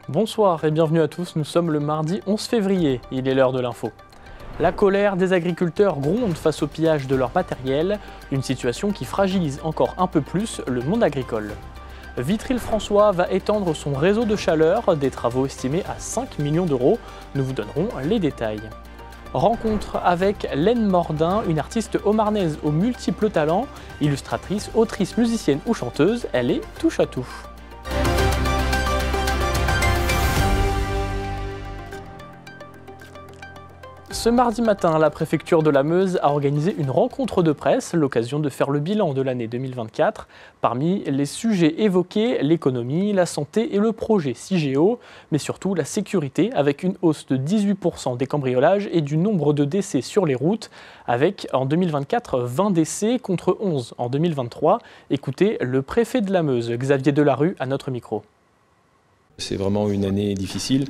Bonsoir et bienvenue à tous, nous sommes le mardi 11 février, il est l'heure de l'info. La colère des agriculteurs gronde face au pillage de leur matériel, une situation qui fragilise encore un peu plus le monde agricole. Vitry-le-François va étendre son réseau de chaleur, des travaux estimés à 5 millions d'euros, nous vous donnerons les détails. Rencontre avec Laine Mordin, une artiste haut-marnaise aux multiples talents, illustratrice, autrice, musicienne ou chanteuse, elle est touche à tout. Ce mardi matin, la préfecture de la Meuse a organisé une rencontre de presse, l'occasion de faire le bilan de l'année 2024. Parmi les sujets évoqués, l'économie, la santé et le projet CIGEO, mais surtout la sécurité, avec une hausse de 18% des cambriolages et du nombre de décès sur les routes, avec en 2024 20 décès contre 11 en 2023. Écoutez le préfet de la Meuse, Xavier Delarue, à notre micro. C'est vraiment une année difficile.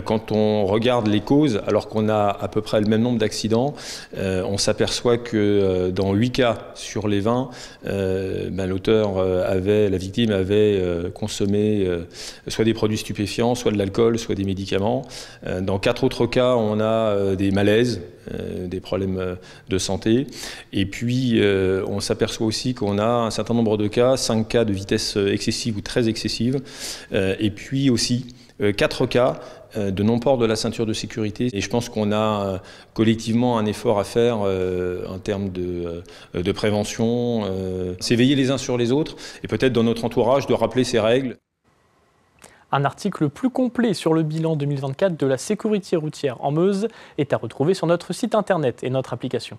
Quand on regarde les causes, alors qu'on a à peu près le même nombre d'accidents, on s'aperçoit que dans 8 cas sur les 20, la victime avait consommé soit des produits stupéfiants, soit de l'alcool, soit des médicaments. Dans 4 autres cas, on a des malaises, des problèmes de santé. Et puis, on s'aperçoit aussi qu'on a un certain nombre de cas, 5 cas de vitesse excessive ou très excessive, et puis aussi 4 cas de non-port de la ceinture de sécurité. Et je pense qu'on a collectivement un effort à faire en termes de prévention, s'éveiller les uns sur les autres, et peut-être dans notre entourage de rappeler ces règles. Un article plus complet sur le bilan 2024 de la sécurité routière en Meuse est à retrouver sur notre site internet et notre application.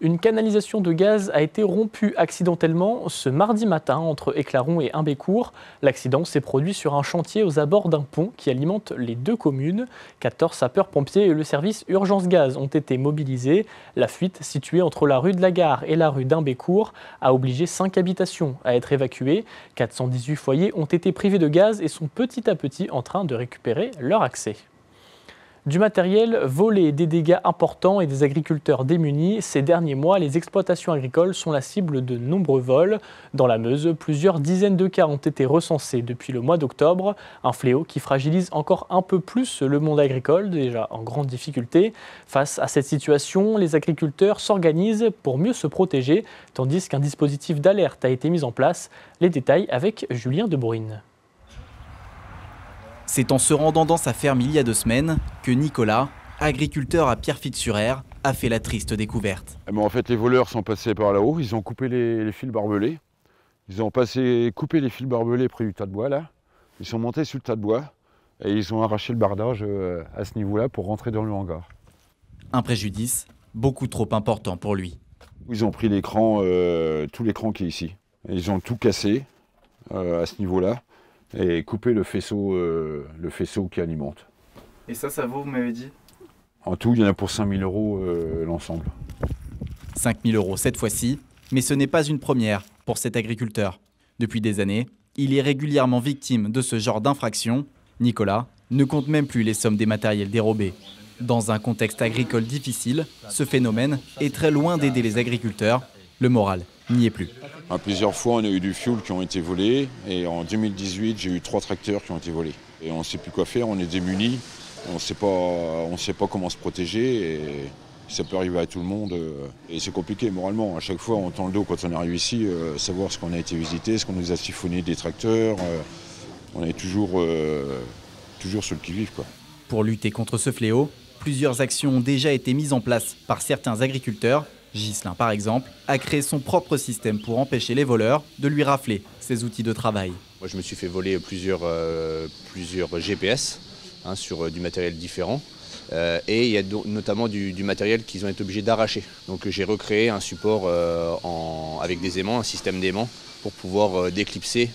Une canalisation de gaz a été rompue accidentellement ce mardi matin entre Éclaron et Imbécourt. L'accident s'est produit sur un chantier aux abords d'un pont qui alimente les deux communes. 14 sapeurs-pompiers et le service Urgence Gaz ont été mobilisés. La fuite, située entre la rue de la Gare et la rue d'Imbécourt, a obligé 5 habitations à être évacuées. 418 foyers ont été privés de gaz et sont petit à petit en train de récupérer leur accès. Du matériel volé, des dégâts importants et des agriculteurs démunis. Ces derniers mois, les exploitations agricoles sont la cible de nombreux vols. Dans la Meuse, plusieurs dizaines de cas ont été recensés depuis le mois d'octobre. Un fléau qui fragilise encore un peu plus le monde agricole, déjà en grande difficulté. Face à cette situation, les agriculteurs s'organisent pour mieux se protéger, tandis qu'un dispositif d'alerte a été mis en place. Les détails avec Julien Debruyne. C'est en se rendant dans sa ferme il y a 2 semaines que Nicolas, agriculteur à Pierrefitte-sur-Aire, a fait la triste découverte. En fait, les voleurs sont passés par là-haut, ils ont coupé les fils barbelés. Ils ont coupé les fils barbelés près du tas de bois là. Ils sont montés sur le tas de bois et ils ont arraché le bardage à ce niveau-là pour rentrer dans le hangar. Un préjudice beaucoup trop important pour lui. Ils ont pris l'écran, tout l'écran qui est ici. Et ils ont tout cassé à ce niveau-là. Et couper le faisceau qui alimente. Et ça vaut, vous m'avez dit? En tout, il y en a pour 5 000 € l'ensemble. 5 000 € cette fois-ci, mais ce n'est pas une première pour cet agriculteur. Depuis des années, il est régulièrement victime de ce genre d'infraction. Nicolas ne compte même plus les sommes des matériels dérobés. Dans un contexte agricole difficile, ce phénomène est très loin d'aider les agriculteurs. Le moral n'y est plus. Plusieurs fois, on a eu du fioul qui ont été volés. Et en 2018, j'ai eu 3 tracteurs qui ont été volés. Et on ne sait plus quoi faire, on est démunis. On ne sait pas comment se protéger. Et ça peut arriver à tout le monde. Et c'est compliqué moralement. À chaque fois, on tend le dos quand on arrive ici, savoir ce qu'on a été visité, ce qu'on nous a siphonné des tracteurs. On est toujours sur le qui-vive, quoi. Pour lutter contre ce fléau, plusieurs actions ont déjà été mises en place par certains agriculteurs. Ghislain, par exemple, a créé son propre système pour empêcher les voleurs de lui rafler ses outils de travail. Moi, je me suis fait voler plusieurs GPS sur du matériel différent. Et il y a notamment du matériel qu'ils ont été obligés d'arracher. Donc j'ai recréé un support avec des aimants, un système d'aimants, pour pouvoir déclipser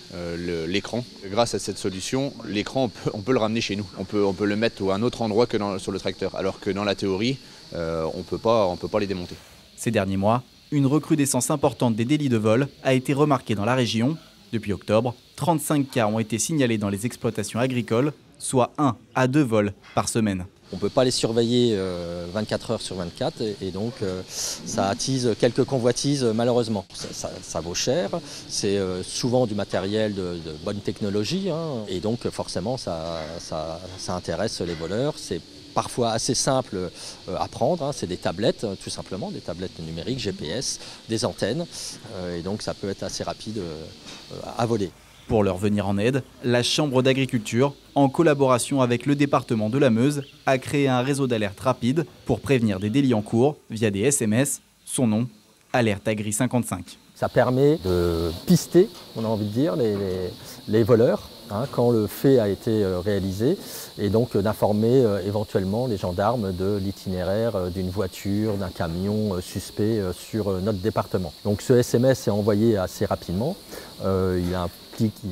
l'écran. Grâce à cette solution, l'écran, on peut le ramener chez nous. On peut le mettre à un autre endroit que sur le tracteur. Alors que dans la théorie, on peut pas les démonter. Ces derniers mois, une recrudescence importante des délits de vol a été remarquée dans la région. Depuis octobre, 35 cas ont été signalés dans les exploitations agricoles, soit 1 à 2 vols par semaine. On ne peut pas les surveiller 24 heures sur 24 et donc ça attise quelques convoitises malheureusement. Ça vaut cher, c'est souvent du matériel de bonne technologie hein, et donc forcément ça intéresse les voleurs. C'est parfois assez simple à prendre, hein. C'est des tablettes tout simplement, des tablettes numériques, GPS, des antennes et donc ça peut être assez rapide à voler. Pour leur venir en aide, la Chambre d'agriculture, en collaboration avec le département de la Meuse, a créé un réseau d'alerte rapide pour prévenir des délits en cours via des SMS. Son nom, Alerte Agri 55. Ça permet de pister, on a envie de dire, les voleurs hein, quand le fait a été réalisé et donc d'informer éventuellement les gendarmes de l'itinéraire d'une voiture, d'un camion suspect sur notre département. Donc ce SMS est envoyé assez rapidement.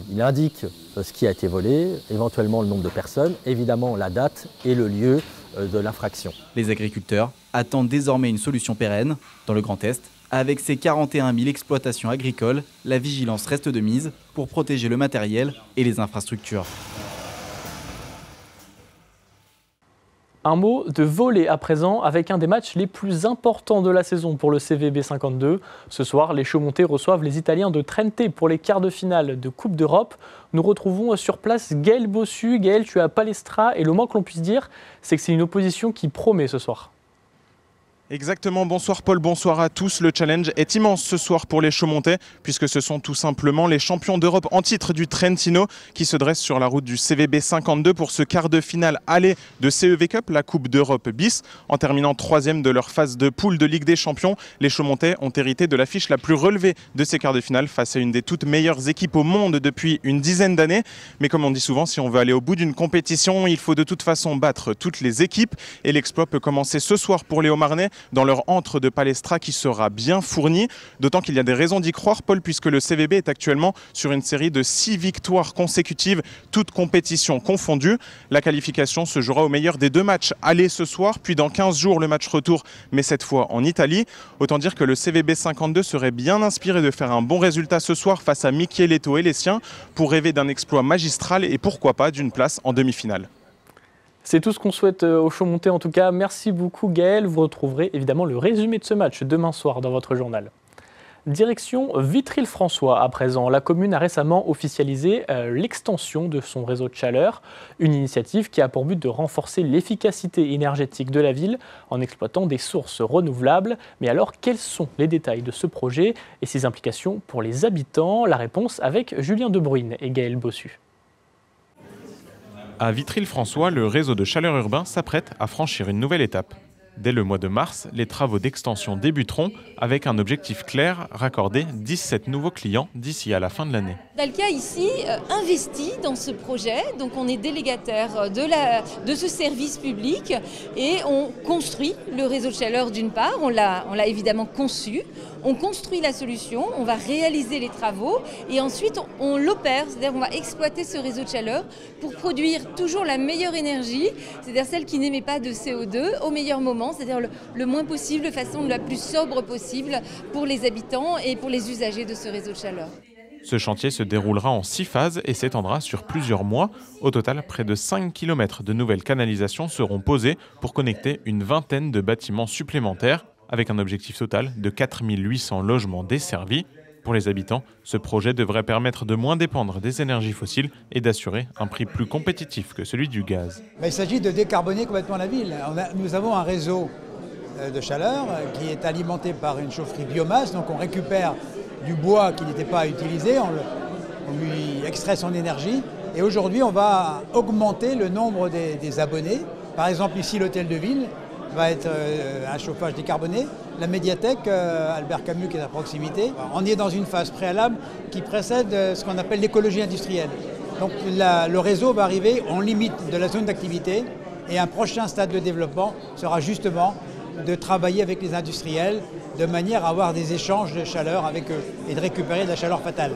Il indique ce qui a été volé, éventuellement le nombre de personnes, évidemment la date et le lieu de l'infraction. Les agriculteurs attendent désormais une solution pérenne. Dans le Grand Est, avec ses 41 000 exploitations agricoles, la vigilance reste de mise pour protéger le matériel et les infrastructures. Un mot de volley à présent avec un des matchs les plus importants de la saison pour le CVB 52. Ce soir, les Chaumontais reçoivent les Italiens de Trente pour les quarts de finale de Coupe d'Europe. Nous retrouvons sur place Gaël Bossu. Gaël, tu es à Palestra et le moins que l'on puisse dire, c'est que c'est une opposition qui promet ce soir. Exactement, bonsoir Paul, bonsoir à tous. Le challenge est immense ce soir pour les Chaumontais puisque ce sont tout simplement les champions d'Europe en titre du Trentino qui se dressent sur la route du CVB 52 pour ce quart de finale aller de CEV Cup, la Coupe d'Europe bis. En terminant 3e de leur phase de poule de Ligue des Champions, les Chaumontais ont hérité de l'affiche la plus relevée de ces quarts de finale face à une des toutes meilleures équipes au monde depuis une dizaine d'années. Mais comme on dit souvent, si on veut aller au bout d'une compétition, il faut de toute façon battre toutes les équipes et l'exploit peut commencer ce soir pour les Haut-Marnais dans leur antre de Palestra qui sera bien fourni. D'autant qu'il y a des raisons d'y croire, Paul, puisque le CVB est actuellement sur une série de 6 victoires consécutives, toutes compétitions confondues. La qualification se jouera au meilleur des 2 matchs aller ce soir, puis dans 15 jours le match retour, mais cette fois en Italie. Autant dire que le CVB 52 serait bien inspiré de faire un bon résultat ce soir face à Micheletto et les siens pour rêver d'un exploit magistral et pourquoi pas d'une place en demi-finale. C'est tout ce qu'on souhaite aux Chaumontais en tout cas. Merci beaucoup Gaël. Vous retrouverez évidemment le résumé de ce match demain soir dans votre journal. Direction Vitry-le-François à présent. La commune a récemment officialisé l'extension de son réseau de chaleur. Une initiative qui a pour but de renforcer l'efficacité énergétique de la ville en exploitant des sources renouvelables. Mais alors, quels sont les détails de ce projet et ses implications pour les habitants? La réponse avec Julien Debruyne et Gaël Bossu. À Vitry-le-François, le réseau de chaleur urbain s'apprête à franchir une nouvelle étape. Dès le mois de mars, les travaux d'extension débuteront avec un objectif clair, raccorder 17 nouveaux clients d'ici à la fin de l'année. Dalkia ici investit dans ce projet, donc on est délégataire de ce service public et on construit le réseau de chaleur d'une part, on l'a évidemment conçu, on construit la solution, on va réaliser les travaux et ensuite on l'opère, c'est-à-dire on va exploiter ce réseau de chaleur pour produire toujours la meilleure énergie, c'est-à-dire celle qui n'émet pas de CO2 au meilleur moment, c'est-à-dire le moins possible, de façon la plus sobre possible pour les habitants et pour les usagers de ce réseau de chaleur. Ce chantier se déroulera en 6 phases et s'étendra sur plusieurs mois. Au total, près de 5 km de nouvelles canalisations seront posées pour connecter une vingtaine de bâtiments supplémentaires, avec un objectif total de 4 800 logements desservis. Pour les habitants, ce projet devrait permettre de moins dépendre des énergies fossiles et d'assurer un prix plus compétitif que celui du gaz. Il s'agit de décarboner complètement la ville. Nous avons un réseau de chaleur qui est alimenté par une chaufferie biomasse, donc on récupère du bois qui n'était pas utilisé, on lui extrait son énergie et aujourd'hui on va augmenter le nombre des abonnés. Par exemple ici l'hôtel de ville va être un chauffage décarboné. La médiathèque, Albert Camus qui est à proximité, on est dans une phase préalable qui précède ce qu'on appelle l'écologie industrielle. Donc le réseau va arriver en limite de la zone d'activité et un prochain stade de développement sera justement de travailler avec les industriels de manière à avoir des échanges de chaleur avec eux et de récupérer de la chaleur fatale.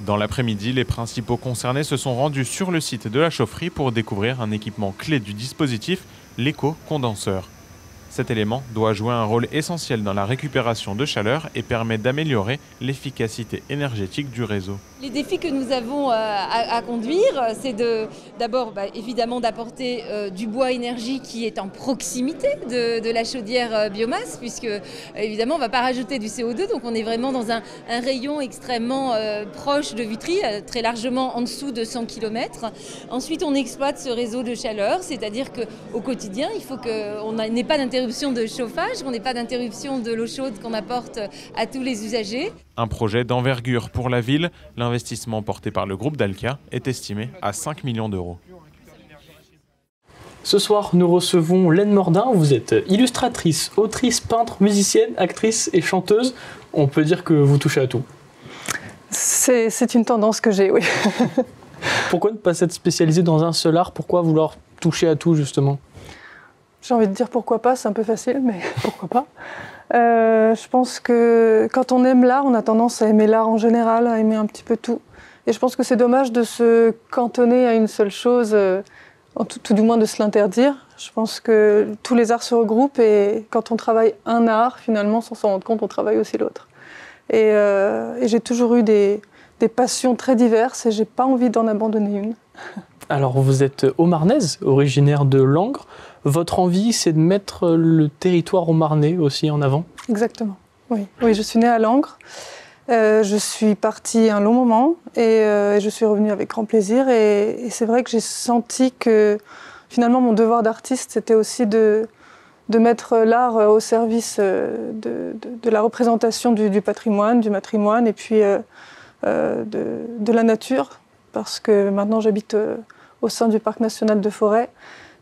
Dans l'après-midi, les principaux concernés se sont rendus sur le site de la chaufferie pour découvrir un équipement clé du dispositif, l'éco-condenseur. Cet élément doit jouer un rôle essentiel dans la récupération de chaleur et permet d'améliorer l'efficacité énergétique du réseau. Les défis que nous avons à conduire, c'est d'abord évidemment d'apporter du bois énergie qui est en proximité de la chaudière biomasse, puisque évidemment on ne va pas rajouter du CO2, donc on est vraiment dans un rayon extrêmement proche de Vitry, très largement en dessous de 100 km. Ensuite on exploite ce réseau de chaleur, c'est-à-dire qu'au quotidien il faut qu'on n'ait pas d'interruption de chauffage, qu'on n'ait pas d'interruption de l'eau chaude qu'on apporte à tous les usagers. Un projet d'envergure pour la ville, l'investissement porté par le groupe Dalkia est estimé à 5 millions d'euros. Ce soir, nous recevons Laine Mordin. Vous êtes illustratrice, autrice, peintre, musicienne, actrice et chanteuse. On peut dire que vous touchez à tout. C'est une tendance que j'ai, oui. Pourquoi ne pas s'être spécialisée dans un seul art? Pourquoi vouloir toucher à tout, justement? J'ai envie de dire pourquoi pas, c'est un peu facile, mais pourquoi pas. Je pense que quand on aime l'art, on a tendance à aimer l'art en général, à aimer un petit peu tout. Et je pense que c'est dommage de se cantonner à une seule chose, tout du moins de se l'interdire. Je pense que tous les arts se regroupent et quand on travaille un art, finalement, sans s'en rendre compte, on travaille aussi l'autre. Et j'ai toujours eu des passions très diverses et j'ai pas envie d'en abandonner une. Alors vous êtes haut-marnaise, originaire de Langres. Votre envie, c'est de mettre le territoire haut-marnais aussi en avant? Exactement, oui. Oui, je suis née à Langres. Je suis partie un long moment et je suis revenue avec grand plaisir. Et c'est vrai que j'ai senti que finalement mon devoir d'artiste, c'était aussi de mettre l'art au service de la représentation du patrimoine, du matrimoine et puis de la nature. Parce que maintenant j'habite au sein du parc national de Forêt.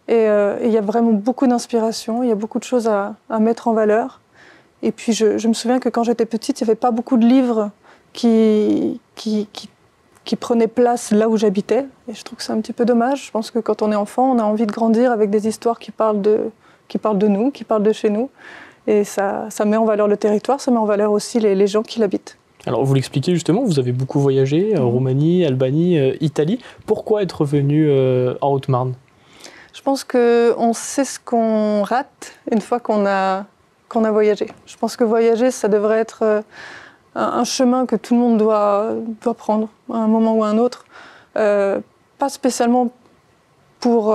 Et il y a vraiment beaucoup d'inspiration, il y a beaucoup de choses à mettre en valeur. Et puis je me souviens que quand j'étais petite, il n'y avait pas beaucoup de livres qui prenaient place là où j'habitais. Et je trouve que c'est un petit peu dommage. Je pense que quand on est enfant, on a envie de grandir avec des histoires qui parlent de nous, qui parlent de chez nous. Et ça met en valeur le territoire, ça met en valeur aussi les gens qui l'habitent. Alors vous l'expliquez justement, vous avez beaucoup voyagé, Roumanie, Albanie, Italie. Pourquoi être venu en Haute-Marne? Je pense qu'on sait ce qu'on rate une fois qu'on a voyagé. Je pense que voyager, ça devrait être un chemin que tout le monde doit prendre à un moment ou à un autre. Pas spécialement pour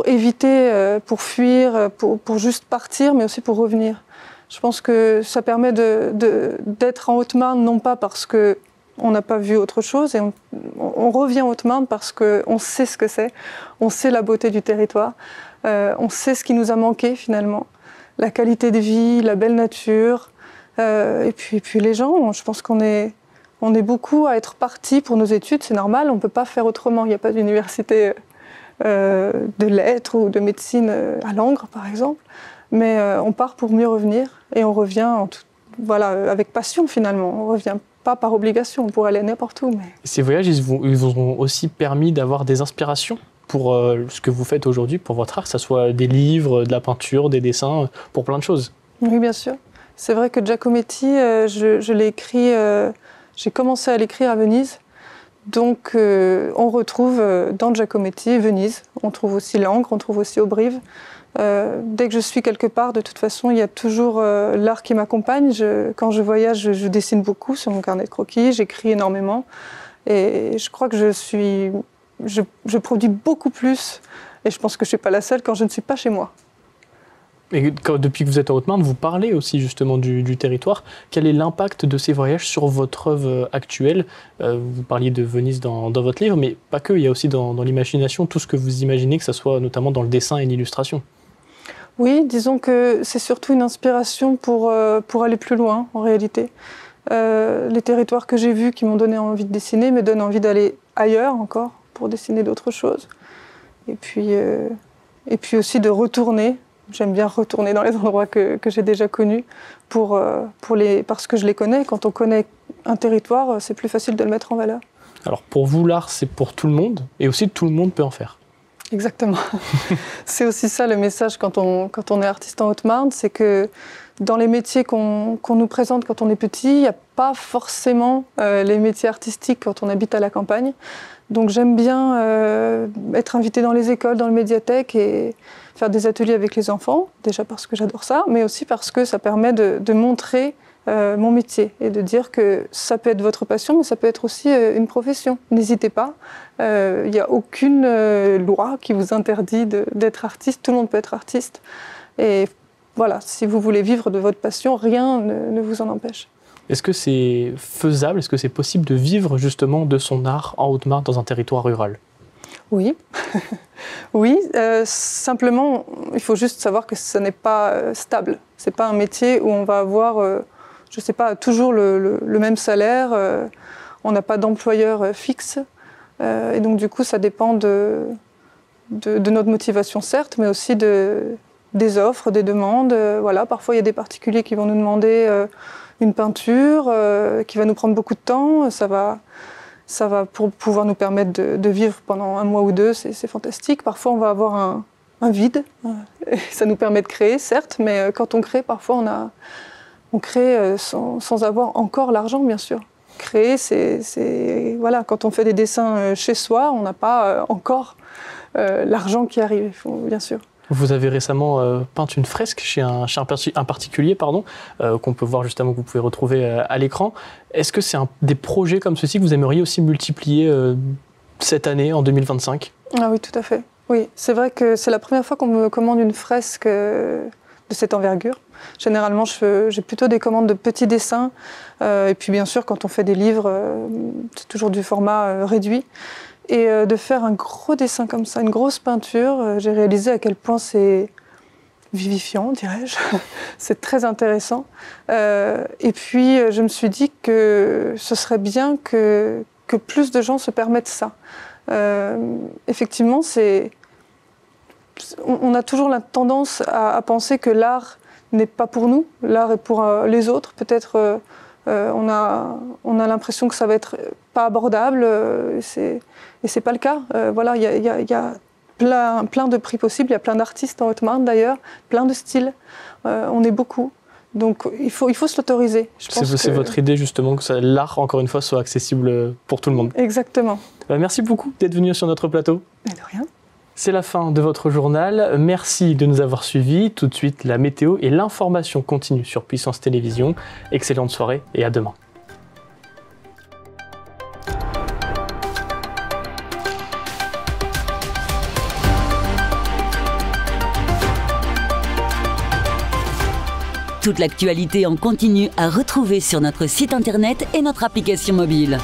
éviter, pour fuir, pour juste partir, mais aussi pour revenir. Je pense que ça permet d'être en Haute-Marne, non pas parce qu'on n'a pas vu autre chose, et on revient en Haute-Marne parce qu'on sait ce que c'est, on sait la beauté du territoire, on sait ce qui nous a manqué finalement, la qualité de vie, la belle nature, et puis les gens. Je pense qu'on est beaucoup à être partis pour nos études, c'est normal, on ne peut pas faire autrement, il n'y a pas d'université de lettres ou de médecine à Langres par exemple. Mais on part pour mieux revenir et on revient avec passion finalement. On ne revient pas par obligation, on pourrait aller n'importe où. Mais... Ces voyages, ils vous ont aussi permis d'avoir des inspirations pour ce que vous faites aujourd'hui, pour votre art, que ce soit des livres, de la peinture, des dessins, pour plein de choses. Oui, bien sûr. C'est vrai que Giacometti, je l'ai écrit, j'ai commencé à l'écrire à Venise. Donc on retrouve dans Giacometti Venise, on trouve aussi Langres, on trouve aussi Auberive. Dès que je suis quelque part, de toute façon, il y a toujours l'art qui m'accompagne. Quand je voyage, je dessine beaucoup sur mon carnet de croquis, j'écris énormément. Et je crois que je produis beaucoup plus. Et je pense que je ne suis pas la seule quand je ne suis pas chez moi. Et depuis que vous êtes en Haute-Marne, vous parlez aussi justement du territoire. Quel est l'impact de ces voyages sur votre œuvre actuelle? Vous parliez de Venise dans votre livre, mais pas que, il y a aussi dans l'imagination tout ce que vous imaginez, que ce soit notamment dans le dessin et l'illustration. Oui, disons que c'est surtout une inspiration pour aller plus loin, en réalité. Les territoires que j'ai vus qui m'ont donné envie de dessiner me donnent envie d'aller ailleurs encore pour dessiner d'autres choses. Et puis aussi de retourner. J'aime bien retourner dans les endroits que j'ai déjà connus parce que je les connais. Quand on connaît un territoire, c'est plus facile de le mettre en valeur. Alors pour vous, l'art, c'est pour tout le monde et aussi tout le monde peut en faire. Exactement. C'est aussi ça le message quand on est artiste en Haute-Marne, c'est que dans les métiers qu'on nous présente quand on est petit, il n'y a pas forcément les métiers artistiques quand on habite à la campagne. Donc j'aime bien être invitée dans les écoles, dans les médiathèques et faire des ateliers avec les enfants, déjà parce que j'adore ça, mais aussi parce que ça permet de montrer mon métier et de dire que ça peut être votre passion, mais ça peut être aussi une profession. N'hésitez pas, il n'y a aucune loi qui vous interdit d'être artiste, tout le monde peut être artiste. Et voilà, si vous voulez vivre de votre passion, rien ne vous en empêche. Est-ce que c'est faisable, est-ce que c'est possible de vivre justement de son art en Haute-Marne dans un territoire rural? Oui, oui. Simplement, il faut juste savoir que ce n'est pas stable. C'est pas un métier où on va avoir, je sais pas, toujours le même salaire. On n'a pas d'employeur fixe, et donc du coup, ça dépend de notre motivation certes, mais aussi des offres, des demandes. Voilà, parfois il y a des particuliers qui vont nous demander une peinture qui va nous prendre beaucoup de temps. Ça va pour pouvoir nous permettre de vivre pendant un mois ou deux, c'est fantastique. Parfois, on va avoir un vide. Ça nous permet de créer, certes, mais quand on crée, parfois, on crée sans avoir encore l'argent, bien sûr. Créer, voilà, quand on fait des dessins chez soi, on n'a pas encore l'argent qui arrive, bien sûr. Vous avez récemment peint une fresque chez un particulier, qu'on peut voir justement, que vous pouvez retrouver à l'écran. Est-ce que c'est des projets comme ceci que vous aimeriez aussi multiplier cette année, en 2025 ? Ah oui, tout à fait. Oui, c'est vrai que c'est la première fois qu'on me commande une fresque de cette envergure. Généralement, j'ai plutôt des commandes de petits dessins. Et puis bien sûr, quand on fait des livres, c'est toujours du format réduit. Et de faire un gros dessin comme ça, une grosse peinture, j'ai réalisé à quel point c'est vivifiant, dirais-je. C'est très intéressant. Et puis, je me suis dit que ce serait bien que plus de gens se permettent ça. Effectivement, on a toujours la tendance à penser que l'art n'est pas pour nous, l'art est pour les autres. Peut-être on a l'impression que ça va être pas abordable, et c'est pas le cas. Voilà, il y a plein de prix possibles, il y a plein d'artistes en Haute-Marne d'ailleurs, plein de styles. On est beaucoup, donc il faut se l'autoriser. C'est votre idée justement que l'art, encore une fois, soit accessible pour tout le monde. Exactement. Merci beaucoup d'être venu sur notre plateau. Et de rien. C'est la fin de votre journal. Merci de nous avoir suivis. Tout de suite, la météo et l'information continue sur Puissance Télévisions. Excellente soirée et à demain. Toute l'actualité en continu à retrouver sur notre site internet et notre application mobile.